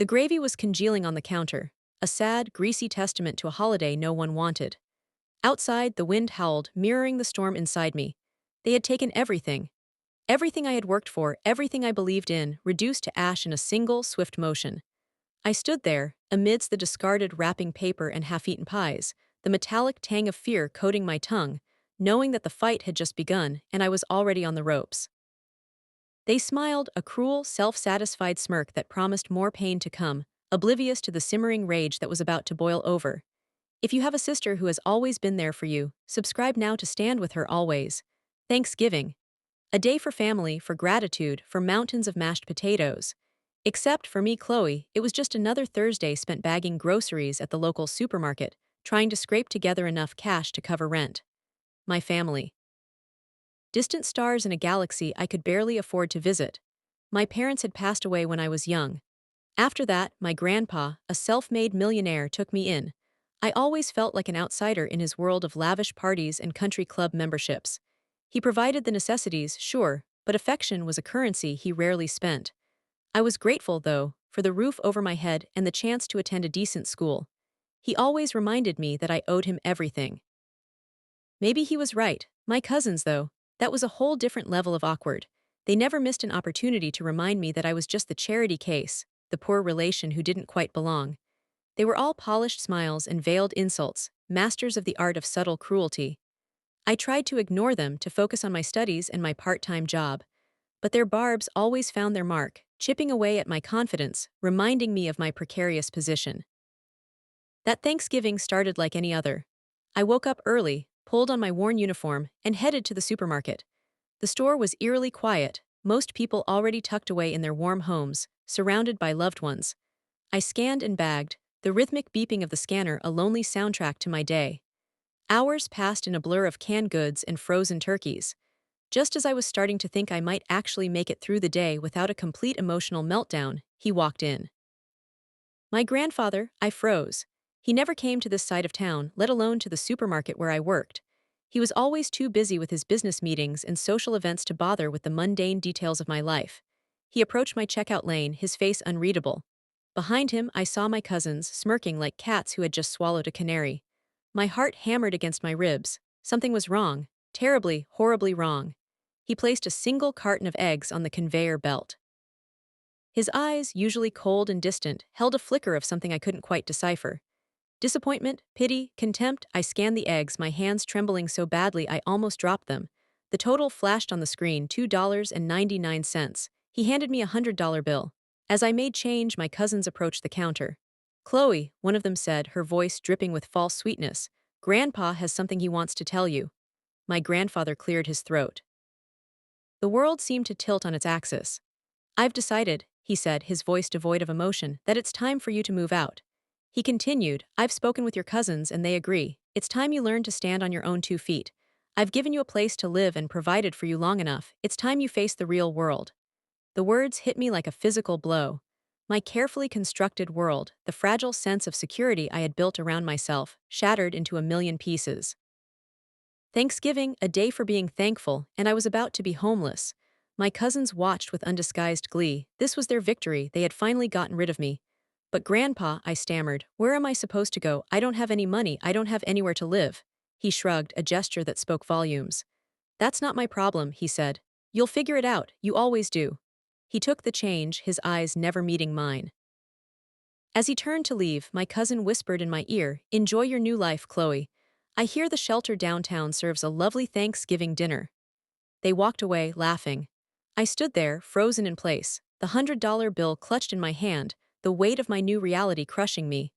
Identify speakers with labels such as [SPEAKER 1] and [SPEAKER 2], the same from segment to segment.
[SPEAKER 1] The gravy was congealing on the counter, a sad, greasy testament to a holiday no one wanted. Outside, the wind howled, mirroring the storm inside me. They had taken everything. Everything I had worked for, everything I believed in, reduced to ash in a single, swift motion. I stood there, amidst the discarded wrapping paper and half-eaten pies, the metallic tang of fear coating my tongue, knowing that the fight had just begun and I was already on the ropes. They smiled, a cruel, self-satisfied smirk that promised more pain to come, oblivious to the simmering rage that was about to boil over. If you have a sister who has always been there for you, subscribe now to stand with her always. Thanksgiving. A day for family, for gratitude, for mountains of mashed potatoes. Except for me, Chloe, it was just another Thursday spent bagging groceries at the local supermarket, trying to scrape together enough cash to cover rent. My family. Distant stars in a galaxy I could barely afford to visit. My parents had passed away when I was young. After that, my grandpa, a self-made millionaire, took me in. I always felt like an outsider in his world of lavish parties and country club memberships. He provided the necessities, sure, but affection was a currency he rarely spent. I was grateful, though, for the roof over my head and the chance to attend a decent school. He always reminded me that I owed him everything. Maybe he was right. My cousins, though, that was a whole different level of awkward. They never missed an opportunity to remind me that I was just the charity case, the poor relation who didn't quite belong. They were all polished smiles and veiled insults, masters of the art of subtle cruelty. I tried to ignore them to focus on my studies and my part-time job. But their barbs always found their mark, chipping away at my confidence, reminding me of my precarious position. That Thanksgiving started like any other. I woke up early, pulled on my worn uniform, and headed to the supermarket. The store was eerily quiet, most people already tucked away in their warm homes, surrounded by loved ones. I scanned and bagged, the rhythmic beeping of the scanner a lonely soundtrack to my day. Hours passed in a blur of canned goods and frozen turkeys. Just as I was starting to think I might actually make it through the day without a complete emotional meltdown, he walked in. My grandfather, I froze. He never came to this side of town, let alone to the supermarket where I worked. He was always too busy with his business meetings and social events to bother with the mundane details of my life. He approached my checkout lane, his face unreadable. Behind him, I saw my cousins, smirking like cats who had just swallowed a canary. My heart hammered against my ribs. Something was wrong. Terribly, horribly wrong. He placed a single carton of eggs on the conveyor belt. His eyes, usually cold and distant, held a flicker of something I couldn't quite decipher. Disappointment, pity, contempt. I scanned the eggs, my hands trembling so badly I almost dropped them. The total flashed on the screen, $2.99. He handed me $100 bill. As I made change, my cousins approached the counter. Chloe, one of them said, her voice dripping with false sweetness, Grandpa has something he wants to tell you. My grandfather cleared his throat. The world seemed to tilt on its axis. I've decided, he said, his voice devoid of emotion, that it's time for you to move out. He continued, I've spoken with your cousins and they agree. It's time you learn to stand on your own 2 feet. I've given you a place to live and provided for you long enough. It's time you face the real world. The words hit me like a physical blow. My carefully constructed world, the fragile sense of security I had built around myself, shattered into a million pieces. Thanksgiving, a day for being thankful, and I was about to be homeless. My cousins watched with undisguised glee. This was their victory, they had finally gotten rid of me. But Grandpa, I stammered, where am I supposed to go? I don't have any money, I don't have anywhere to live. He shrugged, a gesture that spoke volumes. That's not my problem, he said. You'll figure it out, you always do. He took the change, his eyes never meeting mine. As he turned to leave, my cousin whispered in my ear, enjoy your new life, Chloe. I hear the shelter downtown serves a lovely Thanksgiving dinner. They walked away, laughing. I stood there, frozen in place, the $100 bill clutched in my hand, the weight of my new reality crushing me.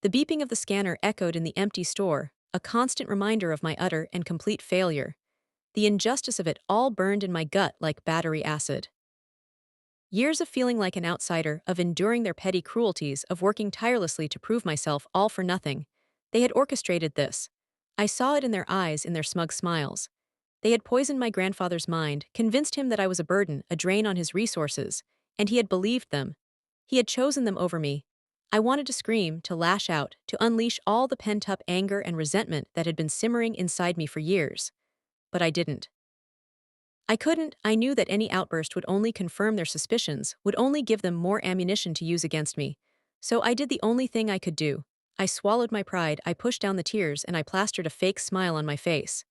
[SPEAKER 1] The beeping of the scanner echoed in the empty store, a constant reminder of my utter and complete failure. The injustice of it all burned in my gut like battery acid. Years of feeling like an outsider, of enduring their petty cruelties, of working tirelessly to prove myself all for nothing. They had orchestrated this. I saw it in their eyes, in their smug smiles. They had poisoned my grandfather's mind, convinced him that I was a burden, a drain on his resources, and he had believed them. He had chosen them over me. I wanted to scream, to lash out, to unleash all the pent-up anger and resentment that had been simmering inside me for years. But I didn't. I knew that any outburst would only confirm their suspicions, would only give them more ammunition to use against me. So I did the only thing I could do. I swallowed my pride, I pushed down the tears, and I plastered a fake smile on my face.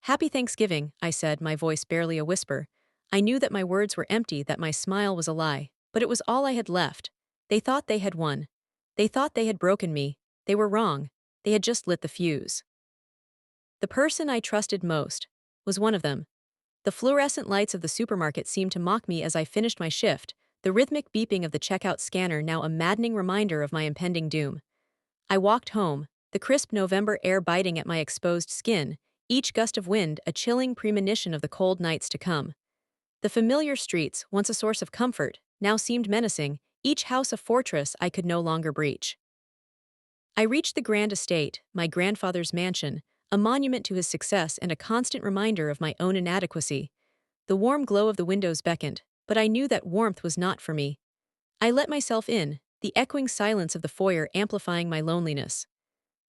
[SPEAKER 1] Happy Thanksgiving, I said, my voice barely a whisper. I knew that my words were empty, that my smile was a lie, but it was all I had left. They thought they had won. They thought they had broken me. They were wrong. They had just lit the fuse. The person I trusted most was one of them. The fluorescent lights of the supermarket seemed to mock me as I finished my shift, the rhythmic beeping of the checkout scanner now a maddening reminder of my impending doom. I walked home, the crisp November air biting at my exposed skin, each gust of wind a chilling premonition of the cold nights to come. The familiar streets, once a source of comfort, now seemed menacing, each house a fortress I could no longer breach. I reached the grand estate, my grandfather's mansion, a monument to his success and a constant reminder of my own inadequacy. The warm glow of the windows beckoned, but I knew that warmth was not for me. I let myself in, the echoing silence of the foyer amplifying my loneliness.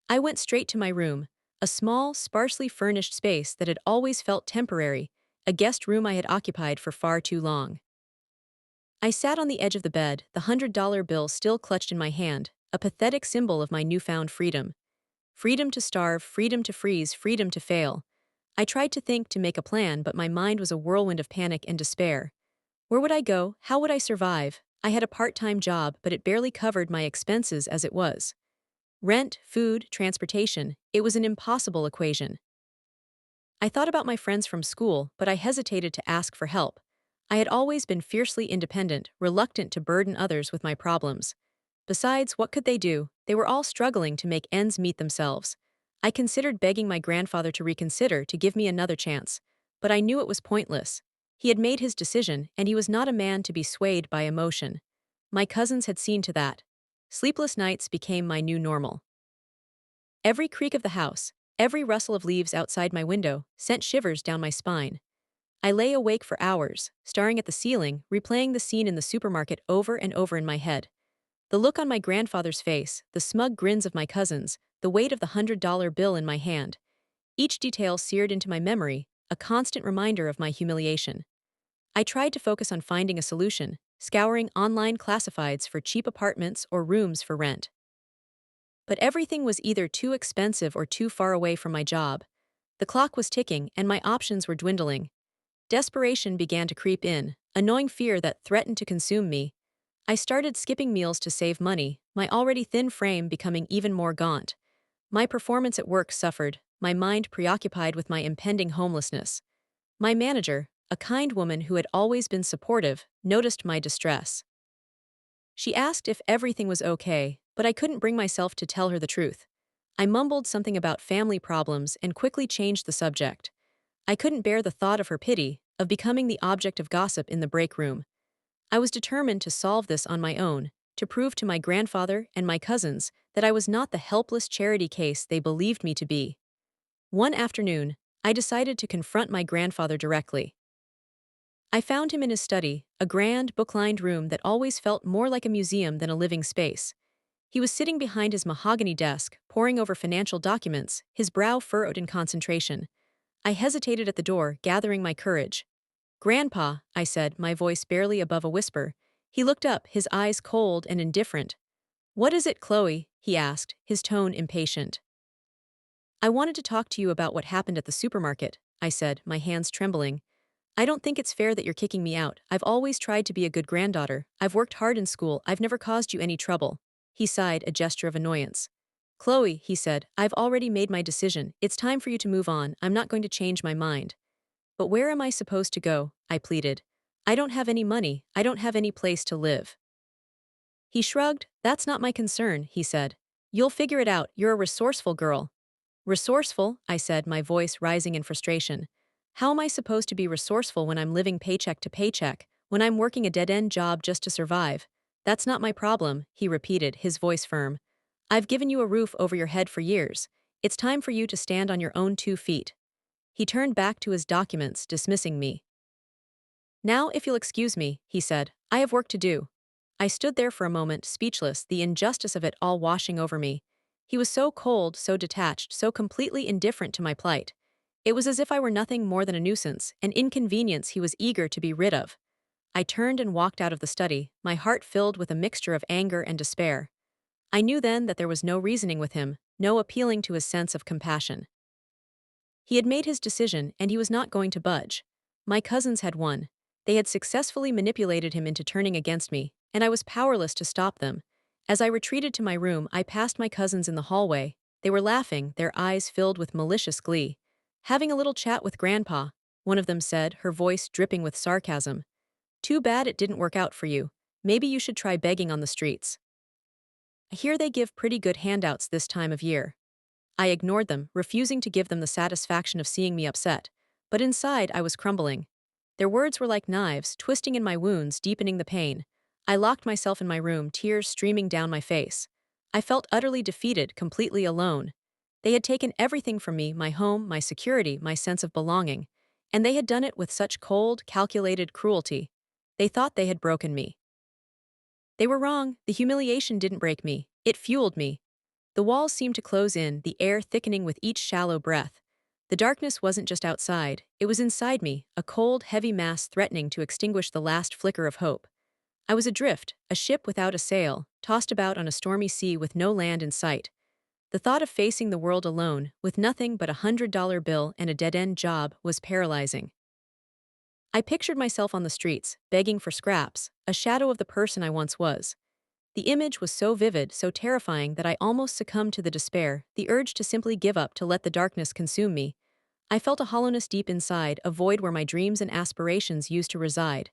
[SPEAKER 1] I went straight to my room, a small, sparsely furnished space that had always felt temporary, a guest room I had occupied for far too long. I sat on the edge of the bed, the $100 bill still clutched in my hand, a pathetic symbol of my newfound freedom. Freedom to starve, freedom to freeze, freedom to fail. I tried to think, to make a plan, but my mind was a whirlwind of panic and despair. Where would I go? How would I survive? I had a part-time job, but it barely covered my expenses as it was. Rent, food, transportation, it was an impossible equation. I thought about my friends from school, but I hesitated to ask for help. I had always been fiercely independent, reluctant to burden others with my problems. Besides, what could they do? They were all struggling to make ends meet themselves. I considered begging my grandfather to reconsider, to give me another chance. But I knew it was pointless. He had made his decision, and he was not a man to be swayed by emotion. My cousins had seen to that. Sleepless nights became my new normal. Every creak of the house, every rustle of leaves outside my window, sent shivers down my spine. I lay awake for hours, staring at the ceiling, replaying the scene in the supermarket over and over in my head. The look on my grandfather's face, the smug grins of my cousins, the weight of the $100 bill in my hand. Each detail seared into my memory, a constant reminder of my humiliation. I tried to focus on finding a solution, scouring online classifieds for cheap apartments or rooms for rent. But everything was either too expensive or too far away from my job. The clock was ticking, and my options were dwindling. Desperation began to creep in, a gnawing fear that threatened to consume me. I started skipping meals to save money, my already thin frame becoming even more gaunt. My performance at work suffered, my mind preoccupied with my impending homelessness. My manager, a kind woman who had always been supportive, noticed my distress. She asked if everything was okay, but I couldn't bring myself to tell her the truth. I mumbled something about family problems and quickly changed the subject. I couldn't bear the thought of her pity, of becoming the object of gossip in the break room. I was determined to solve this on my own, to prove to my grandfather and my cousins that I was not the helpless charity case they believed me to be. One afternoon, I decided to confront my grandfather directly. I found him in his study, a grand, book-lined room that always felt more like a museum than a living space. He was sitting behind his mahogany desk, poring over financial documents, his brow furrowed in concentration. I hesitated at the door, gathering my courage. "Grandpa," I said, my voice barely above a whisper. He looked up, his eyes cold and indifferent. "What is it, Chloe?" he asked, his tone impatient. "I wanted to talk to you about what happened at the supermarket," I said, my hands trembling. "I don't think it's fair that you're kicking me out. I've always tried to be a good granddaughter. I've worked hard in school. I've never caused you any trouble." He sighed, a gesture of annoyance. "Chloe," he said, "I've already made my decision. It's time for you to move on. I'm not going to change my mind." "But where am I supposed to go?" I pleaded. "I don't have any money. I don't have any place to live." He shrugged. "That's not my concern," he said. "You'll figure it out. You're a resourceful girl." "Resourceful?" I said, my voice rising in frustration. "How am I supposed to be resourceful when I'm living paycheck to paycheck, when I'm working a dead-end job just to survive?" "That's not my problem," he repeated, his voice firm. "I've given you a roof over your head for years. It's time for you to stand on your own 2 feet." He turned back to his documents, dismissing me. "Now, if you'll excuse me," he said, "I have work to do." I stood there for a moment, speechless, the injustice of it all washing over me. He was so cold, so detached, so completely indifferent to my plight. It was as if I were nothing more than a nuisance, an inconvenience he was eager to be rid of. I turned and walked out of the study, my heart filled with a mixture of anger and despair. I knew then that there was no reasoning with him, no appealing to his sense of compassion. He had made his decision, and he was not going to budge. My cousins had won. They had successfully manipulated him into turning against me, and I was powerless to stop them. As I retreated to my room, I passed my cousins in the hallway. They were laughing, their eyes filled with malicious glee. "Having a little chat with Grandpa," one of them said, her voice dripping with sarcasm. "Too bad it didn't work out for you. Maybe you should try begging on the streets. I hear they give pretty good handouts this time of year." I ignored them, refusing to give them the satisfaction of seeing me upset. But inside, I was crumbling. Their words were like knives, twisting in my wounds, deepening the pain. I locked myself in my room, tears streaming down my face. I felt utterly defeated, completely alone. They had taken everything from me, my home, my security, my sense of belonging. And they had done it with such cold, calculated cruelty. They thought they had broken me. They were wrong. The humiliation didn't break me. It fueled me. The walls seemed to close in, the air thickening with each shallow breath. The darkness wasn't just outside, it was inside me, a cold, heavy mass threatening to extinguish the last flicker of hope. I was adrift, a ship without a sail, tossed about on a stormy sea with no land in sight. The thought of facing the world alone, with nothing but $100 bill and a dead-end job, was paralyzing. I pictured myself on the streets, begging for scraps, a shadow of the person I once was. The image was so vivid, so terrifying that I almost succumbed to the despair, the urge to simply give up, to let the darkness consume me. I felt a hollowness deep inside, a void where my dreams and aspirations used to reside.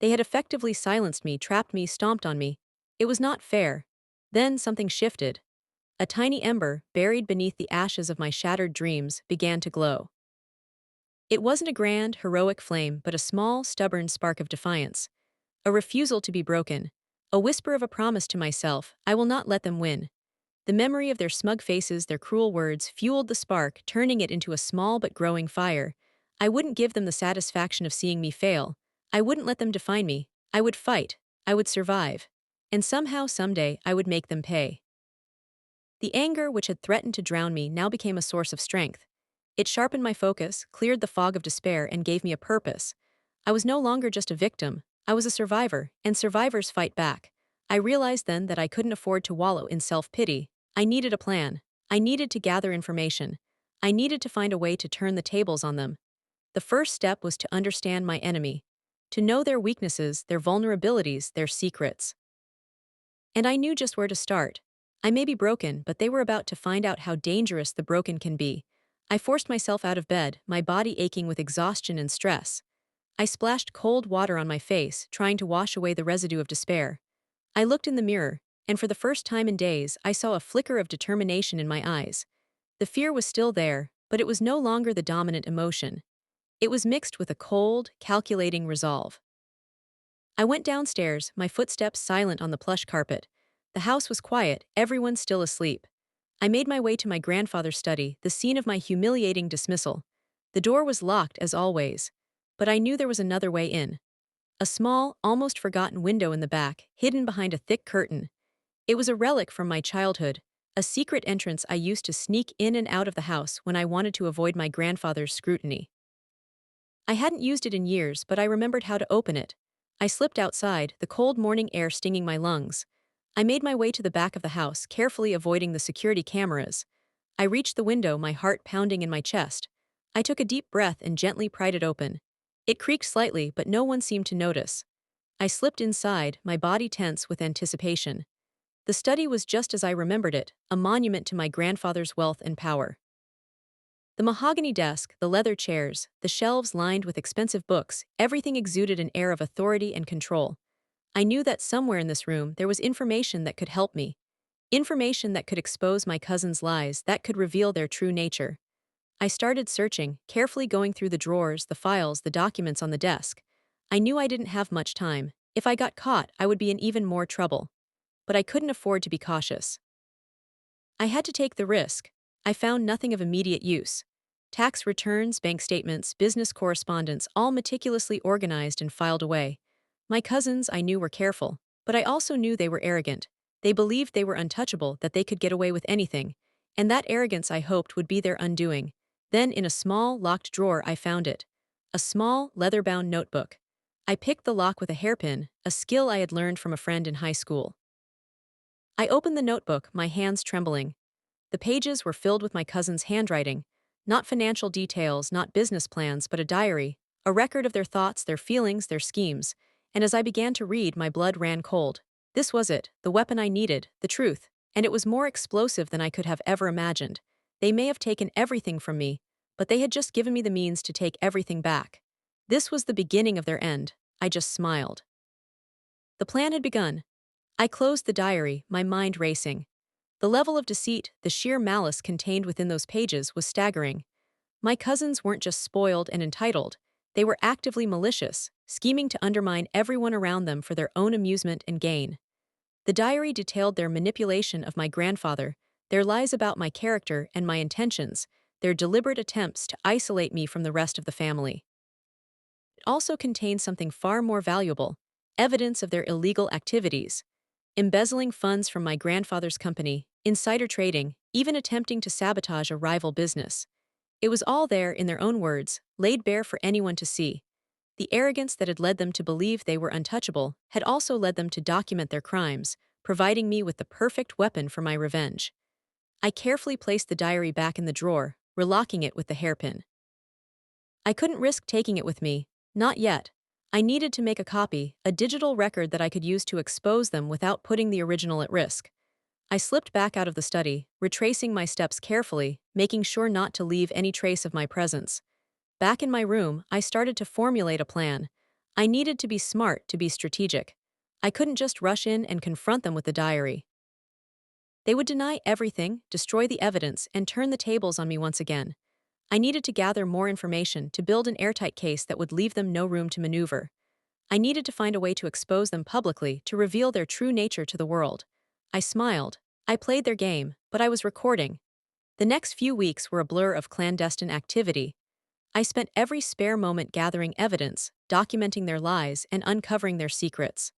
[SPEAKER 1] They had effectively silenced me, trapped me, stomped on me. It was not fair. Then something shifted. A tiny ember, buried beneath the ashes of my shattered dreams, began to glow. It wasn't a grand, heroic flame, but a small, stubborn spark of defiance. A refusal to be broken. A whisper of a promise to myself: I will not let them win. The memory of their smug faces, their cruel words, fueled the spark, turning it into a small but growing fire. I wouldn't give them the satisfaction of seeing me fail. I wouldn't let them define me. I would fight. I would survive. And somehow, someday, I would make them pay. The anger which had threatened to drown me now became a source of strength. It sharpened my focus, cleared the fog of despair, and gave me a purpose. I was no longer just a victim. I was a survivor, and survivors fight back. I realized then that I couldn't afford to wallow in self-pity. I needed a plan. I needed to gather information. I needed to find a way to turn the tables on them. The first step was to understand my enemy, to know their weaknesses, their vulnerabilities, their secrets. And I knew just where to start. I may be broken, but they were about to find out how dangerous the broken can be. I forced myself out of bed, my body aching with exhaustion and stress. I splashed cold water on my face, trying to wash away the residue of despair. I looked in the mirror, and for the first time in days, I saw a flicker of determination in my eyes. The fear was still there, but it was no longer the dominant emotion. It was mixed with a cold, calculating resolve. I went downstairs, my footsteps silent on the plush carpet. The house was quiet, everyone still asleep. I made my way to my grandfather's study, the scene of my humiliating dismissal. The door was locked, as always. But I knew there was another way in. A small, almost forgotten window in the back, hidden behind a thick curtain. It was a relic from my childhood, a secret entrance I used to sneak in and out of the house when I wanted to avoid my grandfather's scrutiny. I hadn't used it in years, but I remembered how to open it. I slipped outside, the cold morning air stinging my lungs. I made my way to the back of the house, carefully avoiding the security cameras. I reached the window, my heart pounding in my chest. I took a deep breath and gently pried it open. It creaked slightly, but no one seemed to notice. I slipped inside, my body tense with anticipation. The study was just as I remembered it, a monument to my grandfather's wealth and power. The mahogany desk, the leather chairs, the shelves lined with expensive books, everything exuded an air of authority and control. I knew that somewhere in this room there was information that could help me. Information that could expose my cousins' lies, that could reveal their true nature. I started searching, carefully going through the drawers, the files, the documents on the desk. I knew I didn't have much time. If I got caught, I would be in even more trouble. But I couldn't afford to be cautious. I had to take the risk. I found nothing of immediate use. Tax returns, bank statements, business correspondence, all meticulously organized and filed away. My cousins, I knew, were careful, but I also knew they were arrogant. They believed they were untouchable, that they could get away with anything. And that arrogance, I hoped, would be their undoing. Then, in a small, locked drawer, I found it. A small, leather-bound notebook. I picked the lock with a hairpin, a skill I had learned from a friend in high school. I opened the notebook, my hands trembling. The pages were filled with my cousin's handwriting. Not financial details, not business plans, but a diary, a record of their thoughts, their feelings, their schemes. And as I began to read, my blood ran cold. This was it, the weapon I needed, the truth. And it was more explosive than I could have ever imagined. They may have taken everything from me, but they had just given me the means to take everything back. This was the beginning of their end. I just smiled. The plan had begun. I closed the diary, my mind racing. The level of deceit, the sheer malice contained within those pages was staggering. My cousins weren't just spoiled and entitled, they were actively malicious, scheming to undermine everyone around them for their own amusement and gain. The diary detailed their manipulation of my grandfather, their lies about my character and my intentions, their deliberate attempts to isolate me from the rest of the family. It also contained something far more valuable, evidence of their illegal activities. Embezzling funds from my grandfather's company, insider trading, even attempting to sabotage a rival business. It was all there, in their own words, laid bare for anyone to see. The arrogance that had led them to believe they were untouchable had also led them to document their crimes, providing me with the perfect weapon for my revenge. I carefully placed the diary back in the drawer, relocking it with the hairpin. I couldn't risk taking it with me, not yet. I needed to make a copy, a digital record that I could use to expose them without putting the original at risk. I slipped back out of the study, retracing my steps carefully, making sure not to leave any trace of my presence. Back in my room, I started to formulate a plan. I needed to be smart, to be strategic. I couldn't just rush in and confront them with the diary. They would deny everything, destroy the evidence, and turn the tables on me once again. I needed to gather more information to build an airtight case that would leave them no room to maneuver. I needed to find a way to expose them publicly, to reveal their true nature to the world. I smiled. I played their game, but I was recording. The next few weeks were a blur of clandestine activity. I spent every spare moment gathering evidence, documenting their lies, and uncovering their secrets.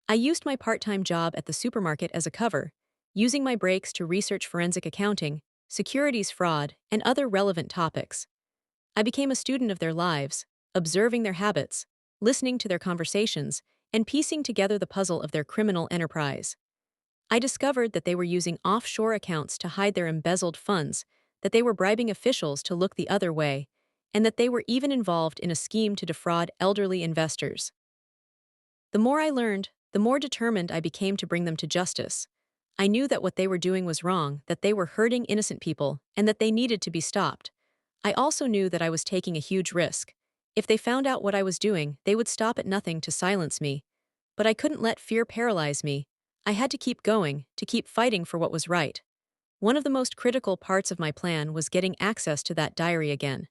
[SPEAKER 1] I used my part-time job at the supermarket as a cover, using my breaks to research forensic accounting, securities fraud, and other relevant topics. I became a student of their lives, observing their habits, listening to their conversations, and piecing together the puzzle of their criminal enterprise. I discovered that they were using offshore accounts to hide their embezzled funds, that they were bribing officials to look the other way, and that they were even involved in a scheme to defraud elderly investors. The more I learned, the more determined I became to bring them to justice. I knew that what they were doing was wrong, that they were hurting innocent people, and that they needed to be stopped. I also knew that I was taking a huge risk. If they found out what I was doing, they would stop at nothing to silence me. But I couldn't let fear paralyze me. I had to keep going, to keep fighting for what was right. One of the most critical parts of my plan was getting access to that diary again.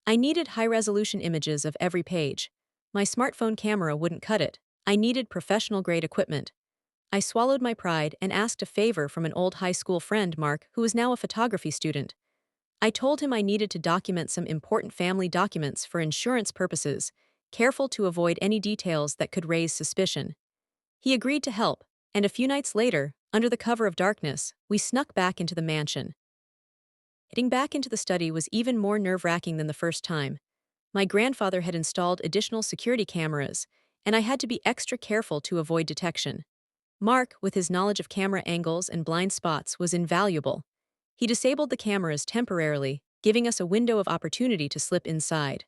[SPEAKER 1] I needed high-resolution images of every page. My smartphone camera wouldn't cut it. I needed professional-grade equipment. I swallowed my pride and asked a favor from an old high school friend, Mark, who was now a photography student. I told him I needed to document some important family documents for insurance purposes, careful to avoid any details that could raise suspicion. He agreed to help, and a few nights later, under the cover of darkness, we snuck back into the mansion. Getting back into the study was even more nerve-wracking than the first time. My grandfather had installed additional security cameras, and I had to be extra careful to avoid detection. Mark, with his knowledge of camera angles and blind spots, was invaluable. He disabled the cameras temporarily, giving us a window of opportunity to slip inside.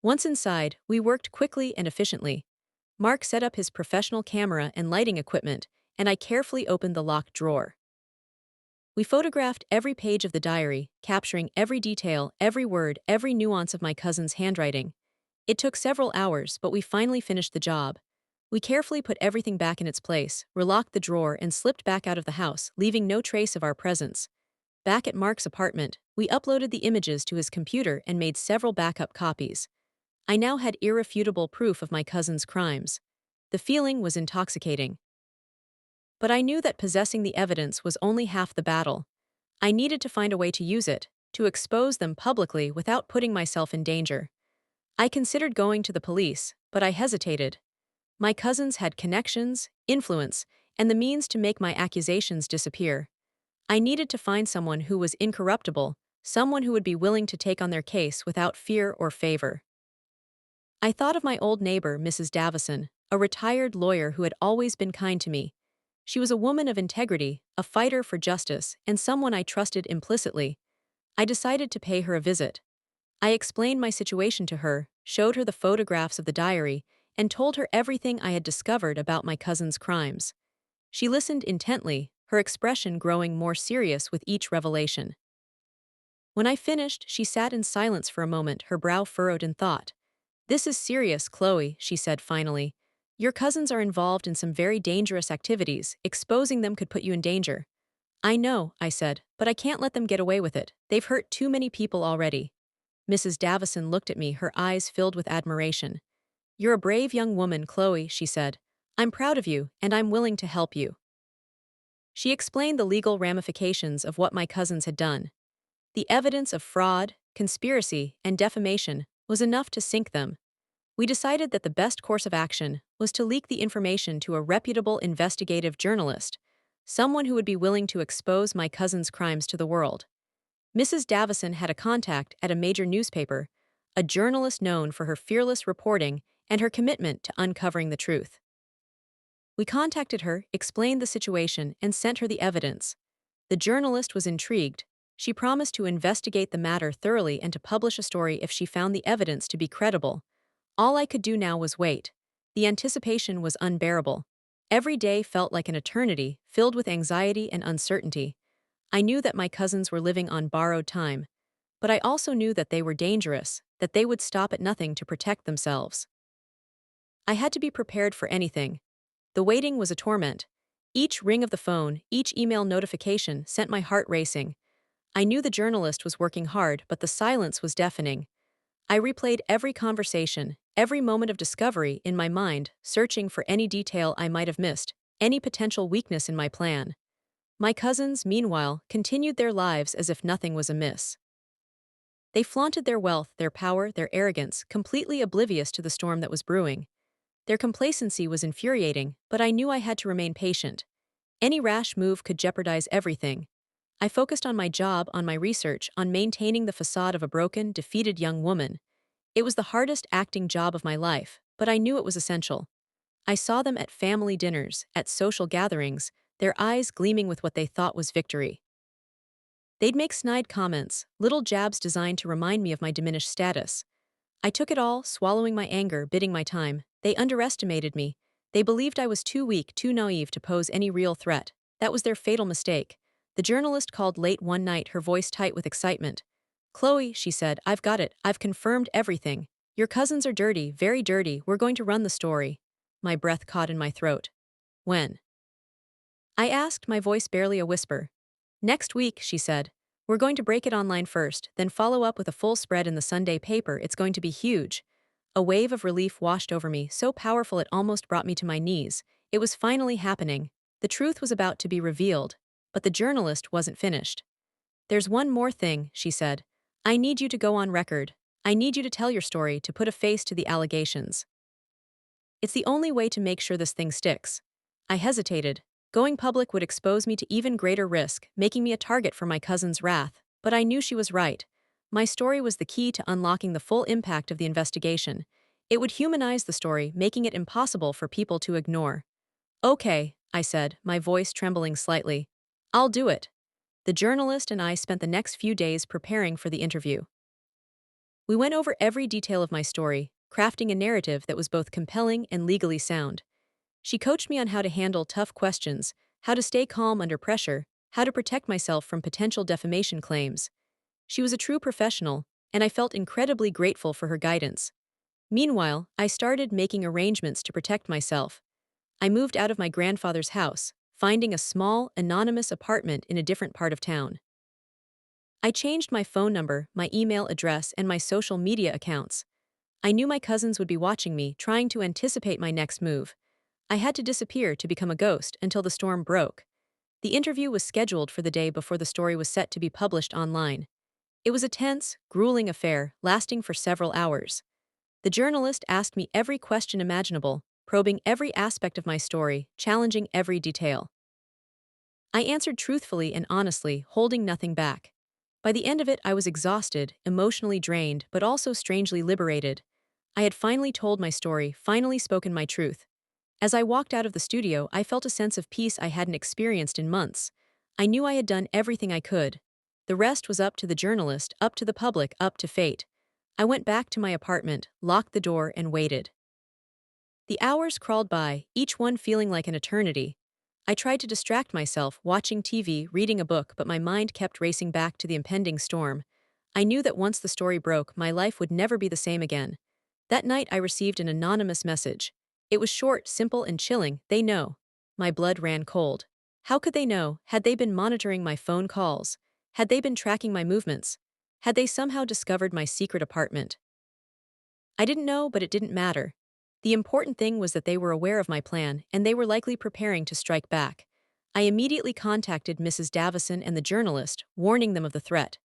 [SPEAKER 1] Once inside, we worked quickly and efficiently. Mark set up his professional camera and lighting equipment, and I carefully opened the locked drawer. We photographed every page of the diary, capturing every detail, every word, every nuance of my cousin's handwriting. It took several hours, but we finally finished the job. We carefully put everything back in its place, relocked the drawer, and slipped back out of the house, leaving no trace of our presence. Back at Mark's apartment, we uploaded the images to his computer and made several backup copies. I now had irrefutable proof of my cousin's crimes. The feeling was intoxicating. But I knew that possessing the evidence was only half the battle. I needed to find a way to use it, to expose them publicly without putting myself in danger. I considered going to the police, but I hesitated. My cousins had connections, influence, and the means to make my accusations disappear. I needed to find someone who was incorruptible, someone who would be willing to take on their case without fear or favor. I thought of my old neighbor, Mrs. Davison, a retired lawyer who had always been kind to me. She was a woman of integrity, a fighter for justice, and someone I trusted implicitly. I decided to pay her a visit. I explained my situation to her, showed her the photographs of the diary, and told her everything I had discovered about my cousin's crimes. She listened intently, her expression growing more serious with each revelation. When I finished, she sat in silence for a moment, her brow furrowed in thought. "This is serious, Chloe," she said finally. "Your cousins are involved in some very dangerous activities. Exposing them could put you in danger." "I know," I said, "but I can't let them get away with it. They've hurt too many people already." Mrs. Davison looked at me, her eyes filled with admiration. "You're a brave young woman, Chloe," she said. "I'm proud of you, and I'm willing to help you." She explained the legal ramifications of what my cousins had done. The evidence of fraud, conspiracy, and defamation was enough to sink them. We decided that the best course of action was to leak the information to a reputable investigative journalist, someone who would be willing to expose my cousin's crimes to the world. Mrs. Davison had a contact at a major newspaper, a journalist known for her fearless reporting and her commitment to uncovering the truth. We contacted her, explained the situation, and sent her the evidence. The journalist was intrigued. She promised to investigate the matter thoroughly and to publish a story if she found the evidence to be credible. All I could do now was wait. The anticipation was unbearable. Every day felt like an eternity, filled with anxiety and uncertainty. I knew that my cousins were living on borrowed time, but I also knew that they were dangerous, that they would stop at nothing to protect themselves. I had to be prepared for anything. The waiting was a torment. Each ring of the phone, each email notification sent my heart racing. I knew the journalist was working hard, but the silence was deafening. I replayed every conversation, every moment of discovery in my mind, searching for any detail I might have missed, any potential weakness in my plan. My cousins, meanwhile, continued their lives as if nothing was amiss. They flaunted their wealth, their power, their arrogance, completely oblivious to the storm that was brewing. Their complacency was infuriating, but I knew I had to remain patient. Any rash move could jeopardize everything. I focused on my job, on my research, on maintaining the facade of a broken, defeated young woman. It was the hardest acting job of my life, but I knew it was essential. I saw them at family dinners, at social gatherings, their eyes gleaming with what they thought was victory. They'd make snide comments, little jabs designed to remind me of my diminished status. I took it all, swallowing my anger, biding my time. They underestimated me. They believed I was too weak, too naive to pose any real threat. That was their fatal mistake. The journalist called late one night, her voice tight with excitement. "Chloe," she said, "I've got it. I've confirmed everything. Your cousins are dirty, very dirty. We're going to run the story." My breath caught in my throat. "When?" I asked, my voice barely a whisper. "Next week," she said. "We're going to break it online first, then follow up with a full spread in the Sunday paper. It's going to be huge." A wave of relief washed over me, so powerful it almost brought me to my knees. It was finally happening. The truth was about to be revealed. But the journalist wasn't finished. "There's one more thing," she said. "I need you to go on record. I need you to tell your story, to put a face to the allegations. It's the only way to make sure this thing sticks." I hesitated. Going public would expose me to even greater risk, making me a target for my cousin's wrath, but I knew she was right. My story was the key to unlocking the full impact of the investigation. It would humanize the story, making it impossible for people to ignore. "Okay," I said, my voice trembling slightly. "I'll do it." The journalist and I spent the next few days preparing for the interview. We went over every detail of my story, crafting a narrative that was both compelling and legally sound. She coached me on how to handle tough questions, how to stay calm under pressure, how to protect myself from potential defamation claims. She was a true professional, and I felt incredibly grateful for her guidance. Meanwhile, I started making arrangements to protect myself. I moved out of my grandfather's house, finding a small, anonymous apartment in a different part of town. I changed my phone number, my email address, and my social media accounts. I knew my cousins would be watching me, trying to anticipate my next move. I had to disappear to become a ghost until the storm broke. The interview was scheduled for the day before the story was set to be published online. It was a tense, grueling affair, lasting for several hours. The journalist asked me every question imaginable, probing every aspect of my story, challenging every detail. I answered truthfully and honestly, holding nothing back. By the end of it, I was exhausted, emotionally drained, but also strangely liberated. I had finally told my story, finally spoken my truth. As I walked out of the studio, I felt a sense of peace I hadn't experienced in months. I knew I had done everything I could. The rest was up to the journalist, up to the public, up to fate. I went back to my apartment, locked the door, and waited. The hours crawled by, each one feeling like an eternity. I tried to distract myself, watching TV, reading a book, but my mind kept racing back to the impending storm. I knew that once the story broke, my life would never be the same again. That night, I received an anonymous message. It was short, simple, and chilling. They know. My blood ran cold. How could they know? Had they been monitoring my phone calls? Had they been tracking my movements? Had they somehow discovered my secret apartment? I didn't know, but it didn't matter. The important thing was that they were aware of my plan, and they were likely preparing to strike back. I immediately contacted Mrs. Davison and the journalist, warning them of the threat.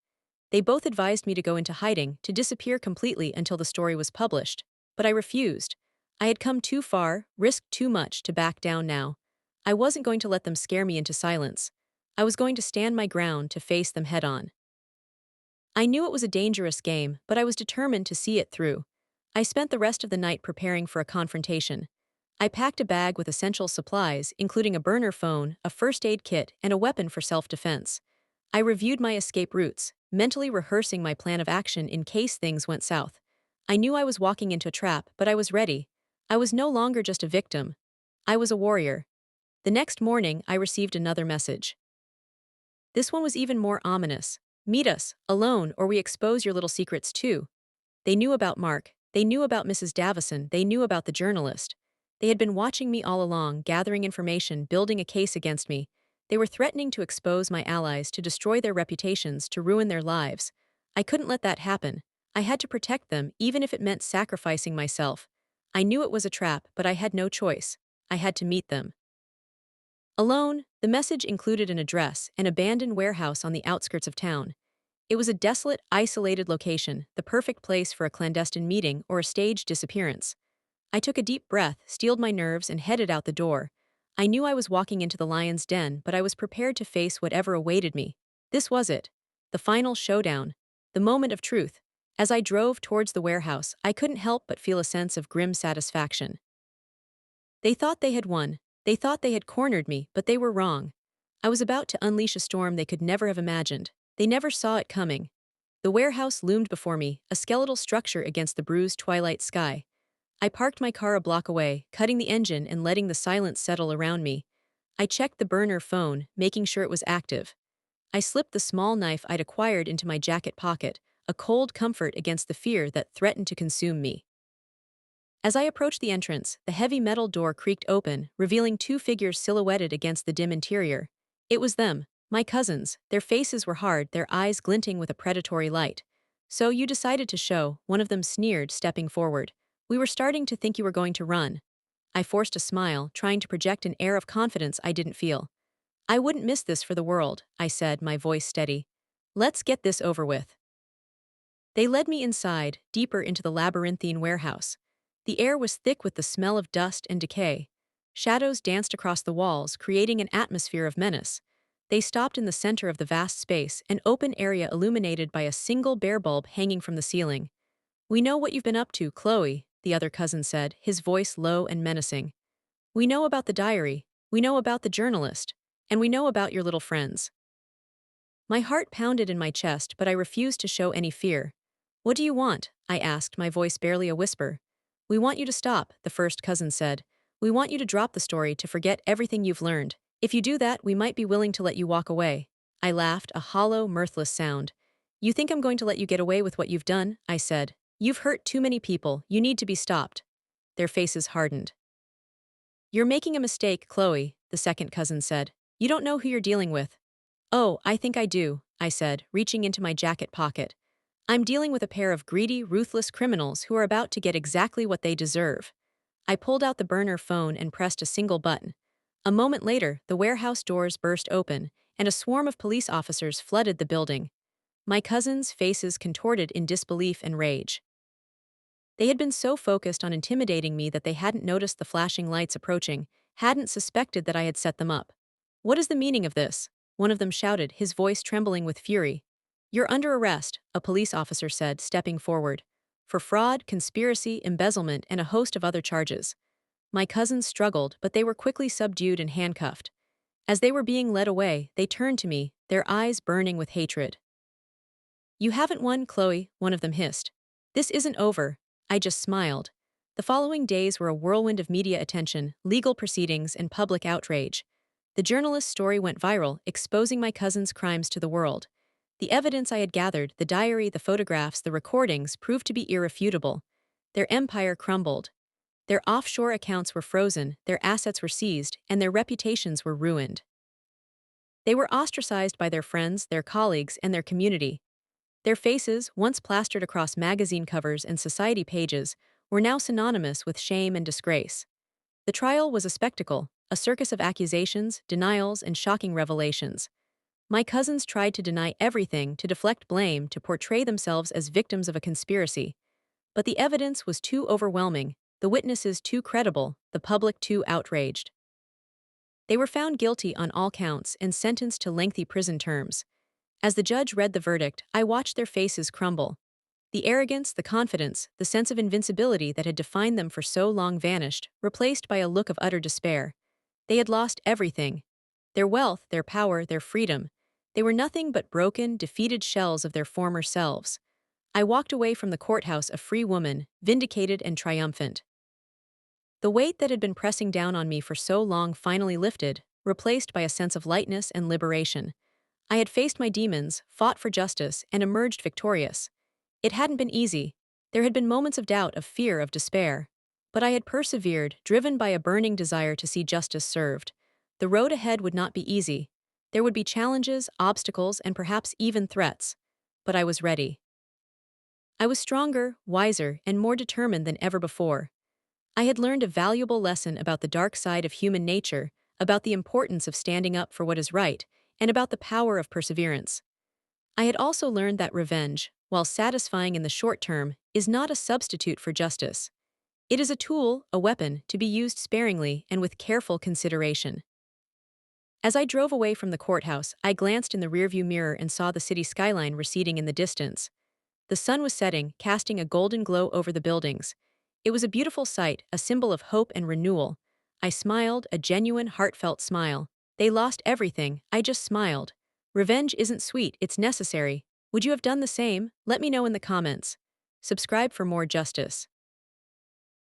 [SPEAKER 1] They both advised me to go into hiding, to disappear completely until the story was published. But I refused. I had come too far, risked too much to back down now. I wasn't going to let them scare me into silence. I was going to stand my ground, to face them head on. I knew it was a dangerous game, but I was determined to see it through. I spent the rest of the night preparing for a confrontation. I packed a bag with essential supplies, including a burner phone, a first aid kit, and a weapon for self-defense. I reviewed my escape routes, mentally rehearsing my plan of action in case things went south. I knew I was walking into a trap, but I was ready. I was no longer just a victim. I was a warrior. The next morning, I received another message. This one was even more ominous. Meet us, alone, or we expose your little secrets too. They knew about Mark. They knew about Mrs. Davison. They knew about the journalist. They had been watching me all along, gathering information, building a case against me. They were threatening to expose my allies, to destroy their reputations, to ruin their lives. I couldn't let that happen. I had to protect them, even if it meant sacrificing myself. I knew it was a trap, but I had no choice. I had to meet them. Alone, the message included an address, an abandoned warehouse on the outskirts of town. It was a desolate, isolated location, the perfect place for a clandestine meeting or a staged disappearance. I took a deep breath, steeled my nerves, and headed out the door. I knew I was walking into the lion's den, but I was prepared to face whatever awaited me. This was it. The final showdown. The moment of truth. As I drove towards the warehouse, I couldn't help but feel a sense of grim satisfaction. They thought they had won. They thought they had cornered me, but they were wrong. I was about to unleash a storm they could never have imagined. They never saw it coming. The warehouse loomed before me, a skeletal structure against the bruised twilight sky. I parked my car a block away, cutting the engine and letting the silence settle around me. I checked the burner phone, making sure it was active. I slipped the small knife I'd acquired into my jacket pocket, a cold comfort against the fear that threatened to consume me. As I approached the entrance, the heavy metal door creaked open, revealing two figures silhouetted against the dim interior. It was them, my cousins. Their faces were hard, their eyes glinting with a predatory light. "So you decided to show," one of them sneered, stepping forward. "We were starting to think you were going to run." I forced a smile, trying to project an air of confidence I didn't feel. "I wouldn't miss this for the world," I said, my voice steady. "Let's get this over with." They led me inside, deeper into the labyrinthine warehouse. The air was thick with the smell of dust and decay. Shadows danced across the walls, creating an atmosphere of menace. They stopped in the center of the vast space, an open area illuminated by a single bare bulb hanging from the ceiling. "We know what you've been up to, Chloe," the other cousin said, his voice low and menacing. "We know about the diary, we know about the journalist, and we know about your little friends." My heart pounded in my chest, but I refused to show any fear. "What do you want?" I asked, my voice barely a whisper. "We want you to stop," the first cousin said. "We want you to drop the story, to forget everything you've learned. If you do that, we might be willing to let you walk away." I laughed, a hollow, mirthless sound. "You think I'm going to let you get away with what you've done?" I said. "You've hurt too many people, you need to be stopped." Their faces hardened. "You're making a mistake, Chloe," the second cousin said. "You don't know who you're dealing with." "Oh, I think I do," I said, reaching into my jacket pocket. "I'm dealing with a pair of greedy, ruthless criminals who are about to get exactly what they deserve." I pulled out the burner phone and pressed a single button. A moment later, the warehouse doors burst open, and a swarm of police officers flooded the building. My cousins' faces contorted in disbelief and rage. They had been so focused on intimidating me that they hadn't noticed the flashing lights approaching, hadn't suspected that I had set them up. "What is the meaning of this?" one of them shouted, his voice trembling with fury. You're under arrest, a police officer said, stepping forward, for fraud, conspiracy, embezzlement, and a host of other charges. My cousins struggled, but they were quickly subdued and handcuffed. As they were being led away, they turned to me, their eyes burning with hatred. You haven't won, Chloe, one of them hissed. This isn't over. I just smiled. The following days were a whirlwind of media attention, legal proceedings, and public outrage. The journalist's story went viral, exposing my cousin's crimes to the world. The evidence I had gathered, the diary, the photographs, the recordings, proved to be irrefutable. Their empire crumbled. Their offshore accounts were frozen, their assets were seized, and their reputations were ruined. They were ostracized by their friends, their colleagues, and their community. Their faces, once plastered across magazine covers and society pages, were now synonymous with shame and disgrace. The trial was a spectacle, a circus of accusations, denials, and shocking revelations. My cousins tried to deny everything, to deflect blame, to portray themselves as victims of a conspiracy. But the evidence was too overwhelming, the witnesses too credible, the public too outraged. They were found guilty on all counts and sentenced to lengthy prison terms. As the judge read the verdict, I watched their faces crumble. The arrogance, the confidence, the sense of invincibility that had defined them for so long vanished, replaced by a look of utter despair. They had lost everything. Their wealth, their power, their freedom. They were nothing but broken, defeated shells of their former selves. I walked away from the courthouse a free woman, vindicated and triumphant. The weight that had been pressing down on me for so long finally lifted, replaced by a sense of lightness and liberation. I had faced my demons, fought for justice, and emerged victorious. It hadn't been easy. There had been moments of doubt, of fear, of despair. But I had persevered, driven by a burning desire to see justice served. The road ahead would not be easy. There would be challenges, obstacles, and perhaps even threats. But I was ready. I was stronger, wiser, and more determined than ever before. I had learned a valuable lesson about the dark side of human nature, about the importance of standing up for what is right, and about the power of perseverance. I had also learned that revenge, while satisfying in the short term, is not a substitute for justice. It is a tool, a weapon, to be used sparingly and with careful consideration. As I drove away from the courthouse, I glanced in the rearview mirror and saw the city skyline receding in the distance. The sun was setting, casting a golden glow over the buildings. It was a beautiful sight, a symbol of hope and renewal. I smiled, a genuine, heartfelt smile. They lost everything, I just smiled. Revenge isn't sweet, it's necessary. Would you have done the same? Let me know in the comments. Subscribe for more justice.